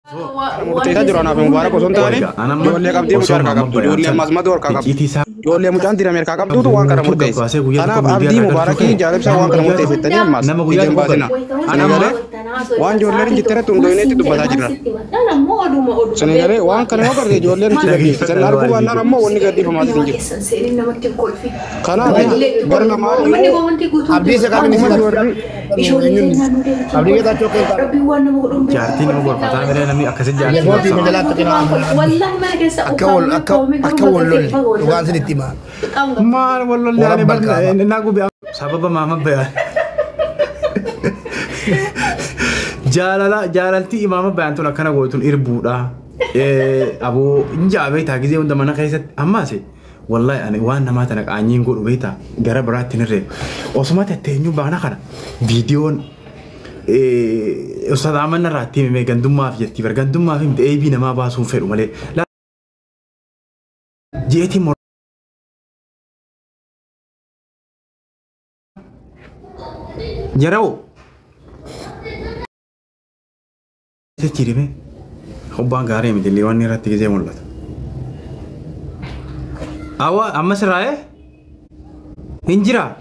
Murteessaa jiru anaaf mubarak osoo hin taane ijoollee qabdii mucaa harkaa qabdu ijoollee ammas madoo harkaa qabdu ijoollee mucaan dira harkaa qabduutu waan kana murteesse kanaaf abdii mubarakii jaalibsaa waan kana murteeffattanii ammas ijoolleen baasina sinigalee waan ijoolleen jitteeratti hundoyineetti dubbataa jirra sinigalee waan kana yoo gartee ijoolleen itti gadhiifte sirna arguu baannaan ammoo wanni gadhiifamaas hin jiru kanaaf gara lamaa abdii isa qabni abdii geetaachoo keessa jaartiin nama gorfataa miree namni akkasii jaartiin akka wallolli dhugaan sin itti himaa maal wallolli ani balka nagu bi'a sababa maama bi'a jaalaltii imaama bi'an tun akkana gootun irbuudha aboo injaabe taa gizee hunda mana keessatti ammaase wallahi ani waan namaa tana qaanyiin godhu beeta gara biraatti nirree osuma tetteenyu baana kana viidiyoon Ustaz Amanna raatti mee gandummaaf jetti bar gandummaaf himte eebii namaa baasuun fedhu malee jeeti mor jarao jirime hubbaan gaarii miti leewwan irratti gizee mul'ata awa ammas raa'ee hin jiraa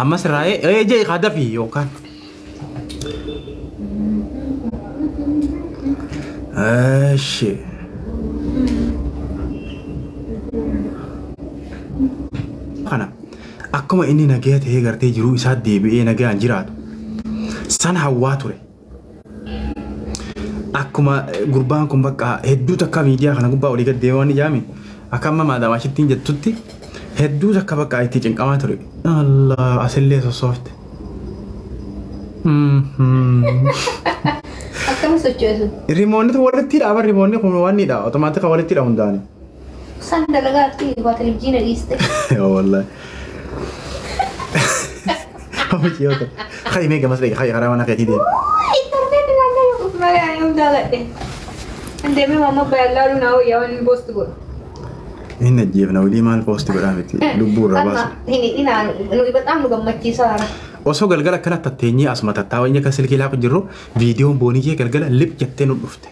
أما سرعة جاي هذا فيه يوكان شيء أنا أكما إني نجيت هي قرتي جرو إسات دي بي نجي أنجرات سان هواتوري أكما قربانكم بقى هدو تكا ميديا خنا قبا ولي قد ديواني جامي أكما ما داماشتين جتوتي hedduu takka bakka itti cinqamaa ture Allah asillee sossoofte akkam sochoosu rimoonni walitti dhaaba rimoonni kun waan ni dha otomaatika walitti dha hundaani san dalagaatti televizyiina dhiiste wallahi hojii yoo ta'e khayii meeqa maslee khayii karaa mana keetii deema interneeti naannoo yoo magaa yoo daaladhe andeemee mamma bayallaalu naa hoyyaa waan boostu godhu إن الجيبنا ودي مال بوست برامتي لبور رباس. هني بتعمل قمتي سارة. وسو قلقلة كانت تتني أسمة تتاويني كسل كلا بجرو فيديو بونيجي قلقلة لب جتين الأفته.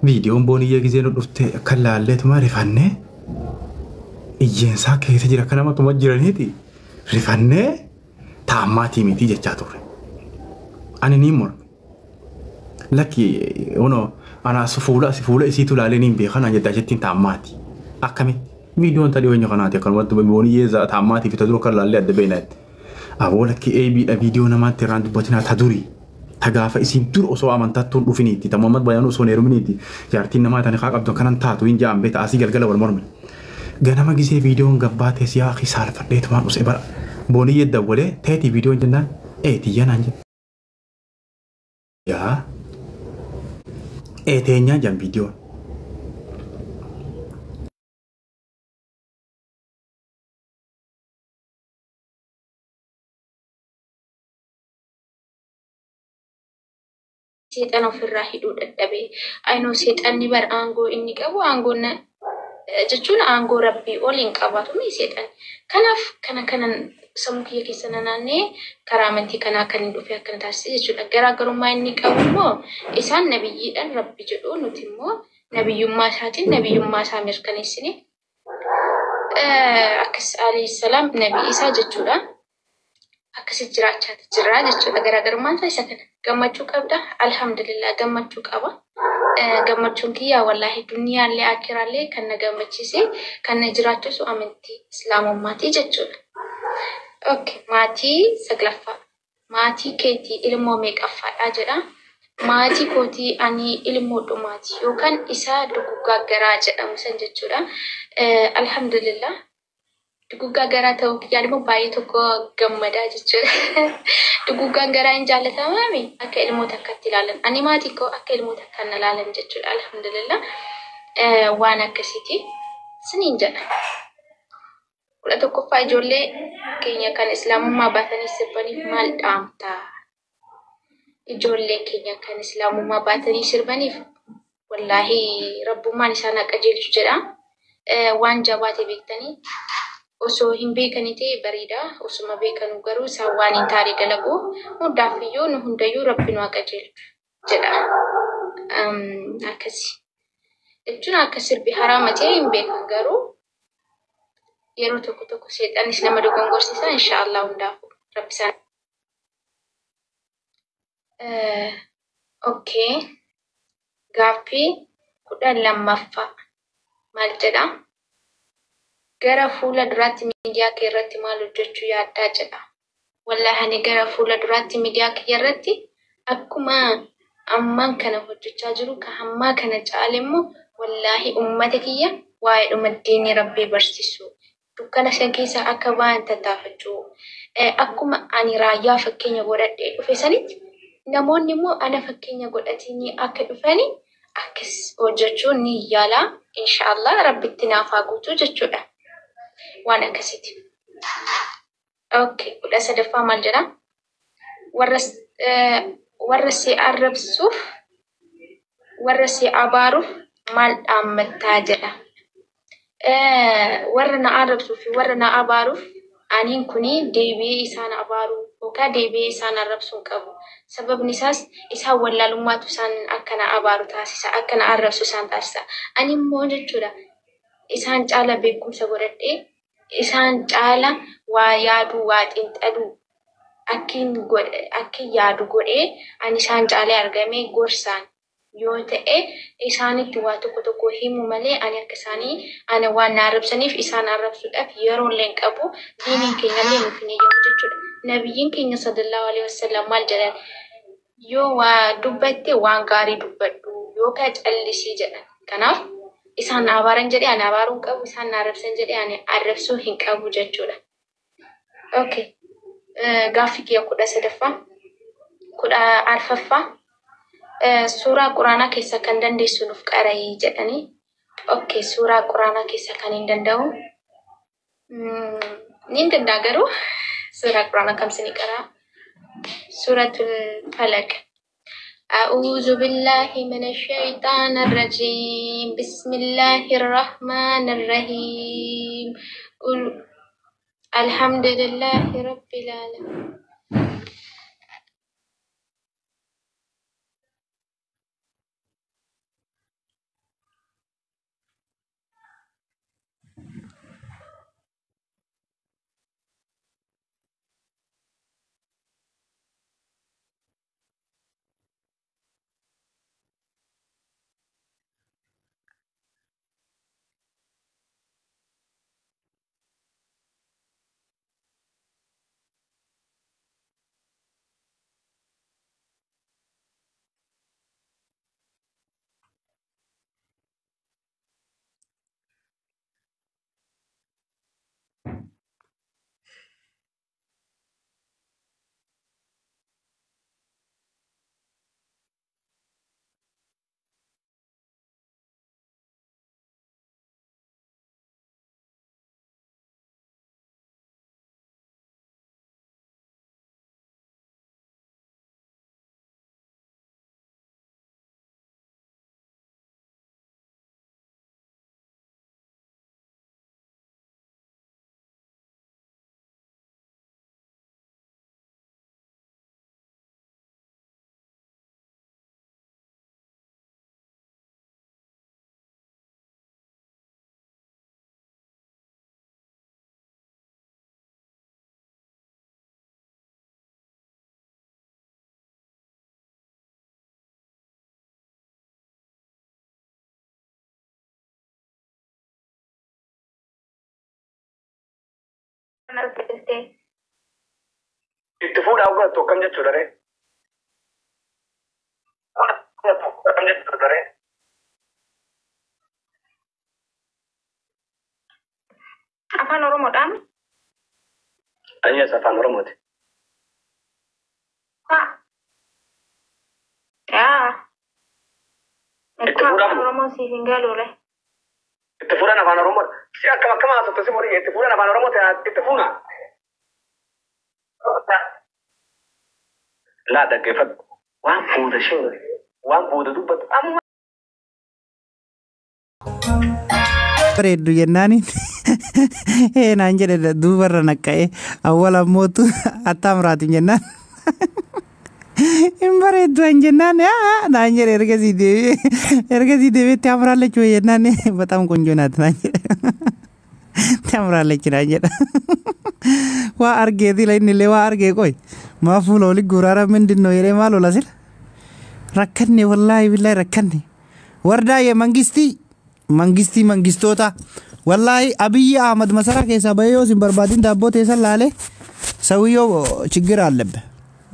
فيديو بونيجي جزين الأفته كلا اللي تما رفنة. إيجين ساكه تجرا كنا ما تمجرني تي. رفنة تاماتي ميتي جتاتور. أنا نيمور. لكي ono أنا سفولة إسيتو لالين بيخان أنا جدّاجتين تاماتي أكمل فيديو أنت اليوم يخاناتي كلمات ببوني يزا تاماتي في تدرك الله الدبينات أقول لك أي فيديو نما تراند بوتنا تدوري تجافة إسين دور أسوأ من تطول وفينيتي تمامات بيانو سونيرو منيتي جارتين نما تاني خاك عبدو كنان تاتو إن جام بيت أسيق الجلا والمرمل جانا ما جيسي فيديو نجبات يا أخي سالفة فرديت ما أسيبر بوني يدوله تأتي فيديو جنان تيجي نانج يا تهنيا جام فيديو seexana ofirraa hidhuu dadhabee aynoo seexanni bar aangoo inni qabu aangoon jechuun aangoo rabbii oliin qabatu ni seexan kanaaf kanan sammuu kiyya keessa naannee karaa amantii kanaa kan hin dhufe akkana taasise jechuudha garaagarummaa inni qabu immoo isaan nabiyyiidhaan rabbi jedhu nuti immoo nabiyyummaa isaatiin nabiyyummaa isaa mirkaneessine akkas alayhi salaam nabii isaa jechuudha akkasitti jiraachaa jira jechuudha garaagarummaan isaa kana gammachuu qabda alhamdulillah gammachuu qaba gammachuun kiyya wallahi dunyaallee akiraallee kan na gammachiise kan na jiraachisu amantii islaamummaati jechuudha okay maatii saglaffaa maatii keetii ilmoo meeqaffaadha jedha maatii kootii ani ilmoo dhumaati yookaan isaa duguggaa garaa jedhamu san jechuudha alhamdulillah duguggaa garaa ta'uu kiyyaa immoo baay'ee tokko gammadaa jechuudha duguggaan garaa hin jaallatamaami akka ilmoota akkatti ilaalan ani maatii koo akka ilmoota akkan ilaalan jechuudha alhamdulillah waan akkasiiti siniin jedha kudha tokkoffaa ijoollee keenya kan islaamummaa baatanii sirbaniif maal dhaamtaa ijoollee keenya kan islaamummaa baatanii sirbaniif wallahi rabbummaan isaan qajeelchu jedha waan jabaate beektanii osoo hin beekanii ta'e bareeda. Osuma beekanu garuu isaan waan hin taane dalagu. Hundaafiyyuu nu hundayyuu Rabbi nu haa qajeelchu jedha. Akkasi. Jechuun akka sirbi haraama ta'e hin beekan garuu yeroo tokko tokko seexannis nama dogongorsiisa inshaallah hundaafuu Rabbi isaan. Okay. Gaaffii 12ffaa maal jedha? Gara fuula duraatti miidiyaa kee irratti maal hojjechuu yaaddaa jedha. Wallahi ani gara fuula duraatti miidiyaa kee irratti akkuma ammaan kana hojjechaa jiru ka hammaa kana caale immoo wallahi ummata kiyya waa'ee dhuma diinii Rabbii barsiisu. Dukkana san keessa akka waan tattaafachuu. Akkuma ani raayyaa fakkeenya godhadhee dhufe sanitti namoonni immoo ana fakkeenya godhatanii akka dhufanii akkas hojjechuun ni yaala. Inshaallah Rabbitti naaf haa guutuu jechuudha. Waan akkasiiti. Okay, 13ffaa maal jedha? Warra si arrabsuuf warra si abaaruuf maal dhaammattaa jedha. Warra na arrabsuuf fi warra na abaaruuf aniin kuni deebi'ee isaan abaaruu yookaan deebi'ee isaan arrabsuun qabu. Sababni isaas isaan wallaalummaatu isaan akkana abaaru taasisa, akkana arrabsu isaan taasisa. Ani immoo jechuudha isaan caala beekumsa godhadhee isaan caala waa yaaduu waa xiinxaluu akkin yaadu godhee ani isaan caalee argamee gorsaan yoo ta'e isaanitti waa tokko tokko himu malee ani akka isaanii ana waan na arrabsaniif isaan arrabsuudhaaf yeroo illee qabu. Diiniin keenya illee nuuf hin eeyyamu jechuudha. Nabiyyiin keenya sallallahu alaihi wasallam maal jedhan? Yoo waa dubbatte waan gaarii dubbadhu yookaan callisii jedhan. Kanaaf isaan abaaran jedhee ani abaaruu qabu, isaan arrabsan jedhee ani arrabsuu hin qabu jechuudha. Okay. Gaaffii kiyya 13ffaa 14ffaa suuraa quraanaa keessa kan dandeessu nuuf qara'ii jedhanii. Okay, suuraa quraanaa keessa kan hin danda'u ni danda'a garuu suuraa quraanaa kamsi ni qaraa? Suuratul Falaq. أعوذ بالله من الشيطان الرجيم بسم الله الرحمن الرحيم قل الحمد لله رب العالمين. Itti fuudhaa hoggantu akkam jechuudha ree? Akkam jechuudha ree? Afaan Oromoodhaan? Anyees afaan Oromooti. Itti fuudhaan Oromoo siif hin galuure. Itti fuudhaan afaan Oromoo. Si akkam haasofta si murii itti fuudhaan afaan Oromoo itti fuuna. Laa dhaggeeffadhu. Waan fuuda shee waan fuuda dubbatu amma. Bareeddu jennaani naan jedhe duubarra naqqa'e awwala mootu attamraati jennaan. Imbareedu jennaan naan jedhe ergasii deebiitti amraallee choo jennaan በጣም ቆንጆ ናት naan jedhe. Tamraallee naan jedha. Waa argeeti la inni illee waa argee qoy maa fuula oli guraara mindinoo jedhee maal ola sila. Rakkanne wallaahi billahi rakkanne. Wardaayee mangistoota. Wallahi Abiy Ahmad masara keessa bahee yoo sin barbaadin daabboo teessan laalee sawiyyoo chigira allabbe.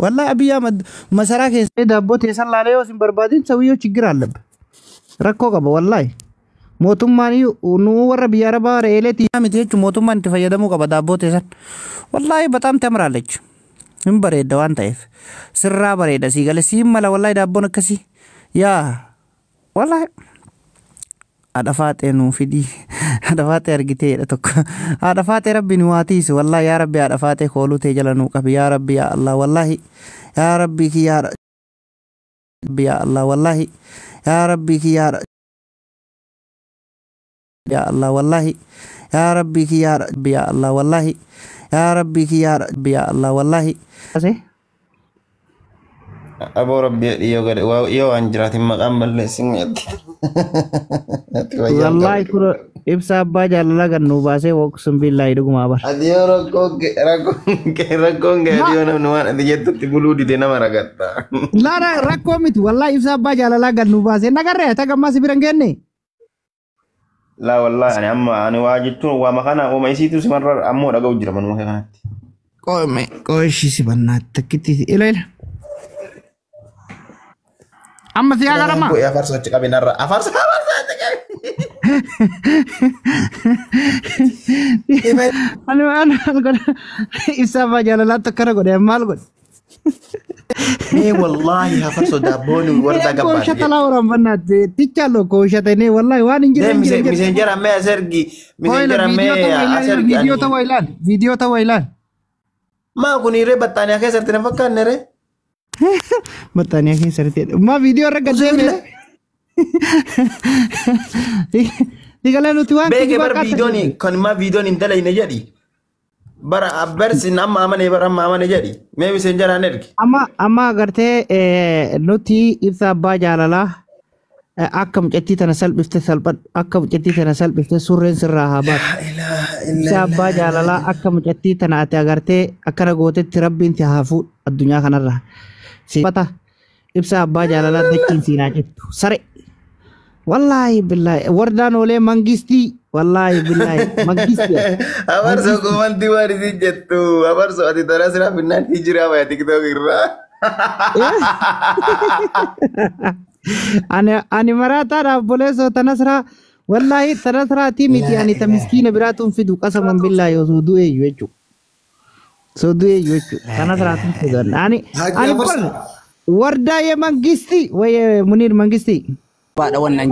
Wallahi Abiy Ahmad masara keessa daabboo teessan laalee yoo sin barbaadin sawiyyoo chigira allabbe. Rakkoo qaba wallahi. Mootummaan nu warra biyya Arabaa reeleetii miti jechuun mootummaan itti fayyadamuu qaba daabboo teessan. Wallahi bataam tamraallechu. Hin bareedda waan ta'eef. Sirraa bareeda sii galee siin mala wallahi daabboon akkasii. Yaa wallahi. Adafate nu fidi adafate argite jedha tokko adafate rabbi nu waatiis wallahi ya rabbi adafate koolu te jala nu qabi ya rabbi ya Allah wallahi ya rabbi ki ya rabbi ya Allah wallahi ya rabbi ki ya Allah wallahi ya rabbi ki ya rabbi ya Allah wallahi ya rabbi ki ya rabbi ya Allah wallahi Abu Rabbi yo anjiratin maqam balleessin wallahi kuro ibsa abba jaalala gannu baasee waqsum billahi dhuguma bar adiyo rakkoon gaadiyo namni waan ati jettutti buluu dide nama ragatta lara rakkoo miti wallahi ibsa abba jaalala gannu baasee nagarree ta gamma sibiran genne la wallahi ani amma ani waajittu waa makana uma isitu simarra ammoo dhaga'u jira manuma kanatti qoyshi sibannaatti takkitti ilaila amma si agarama ya farso cikabinarra afarso anu isa bajalala takara gode mal god wallahi hafarso daboni warda ko shatala oram banat tichalo ko shatene wallahi wan injira messenger me asergi video ta wailan ma kunire batania ke sertene fakkan re Bertanya ke serti. Ma video rek gede me. Digala lu tuan. Bege bar video ni kon ma video ni dalai ne jadi. Bara abersin amma amane bara amma amane jadi. Me messenger anergi. Amma agarte nuti ibsa bajalala akkam jetti tana salbifte salbat akkam jetti tana salbifte surren sirra habat. Ibsa bajalala akkam jetti tana ate agarte akkana gootetti rabbiin ti hafu addunyaa kanarra. Sipata ibsa abba jalala dakin sina jettu sare wallahi billahi wardan oleh mangisti wallahi billahi mangisti abar so ko manti wari jettu abar so ati tarasra binna hijra wa tiktok irra ani marata da boleso tanasra wallahi tanasra timiti ani tamiskina biratun fidu qasaman billahi yusudu yechu so duye yochu tanasra tudan ani warda ye mangisti waye munir mangisti pada wannan